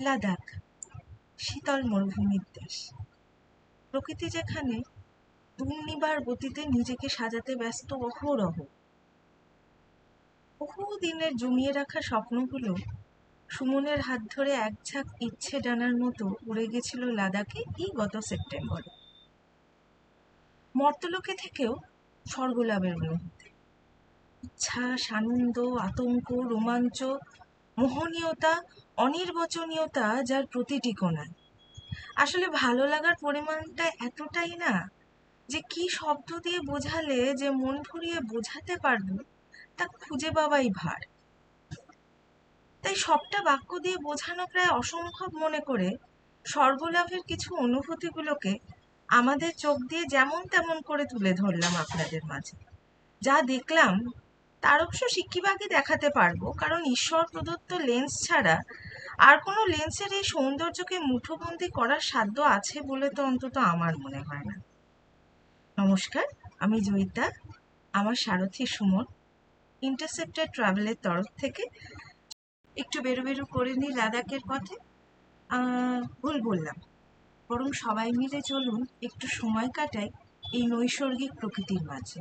লাদাখ, শীতল মরুভূমির দেশ। প্রকৃতি যেখানে দুর্নিবার গতিতে নিজেকে সাজাতে ব্যস্ত অহরহ। বহু দিনের জমিয়ে রাখা স্বপ্নগুলো সুমনের হাত ধরে এক ঝাঁক ইচ্ছে ডানার মতো উড়ে গেছিল লাদাখে এই গত সেপ্টেম্বরে। মর্তলোকে থেকেও স্বর্গলাভের অনুভূতি, উচ্ছ্বাস, আনন্দ, আতঙ্ক, রোমাঞ্চ, মোহনীয়তা, অনির্বচনীয়তা যার প্রতিটি কোণায়। আসলে ভালো লাগার পরিমাণটা এতটাই না যে কি শব্দ দিয়ে বোঝালে যে মন ভরিয়ে বোঝাতে পারবো তা খুঁজে পাওয়াই ভার। তাই সবটা বাক্য দিয়ে বোঝানো প্রায় অসম্ভব মনে করে স্বর্গলাভের কিছু অনুভূতিগুলোকে আমাদের চোখ দিয়ে যেমন তেমন করে তুলে ধরলাম আপনাদের মাঝে। যা দেখলাম তার অবশ্য সিক্কিবাগই দেখাতে পারবো, কারণ ঈশ্বর প্রদত্ত লেন্স ছাড়া আর কোনো লেন্সের এই সৌন্দর্যকে মুঠোবন্দি করার সাধ্য আছে বলে তো অন্তত আমার মনে হয় না। নমস্কার, আমি জয়িতা, আমার সারথি সুমন, ইন্টারসেপ্টেড ট্রাভেলের তরফ থেকে। একটু বেরু বেরু করে নিই লাদাখের পথে। ভুল বললাম, বরং সবাই মিলে চলুন একটু সময় কাটাই এই নৈসর্গিক প্রকৃতির মাঝে।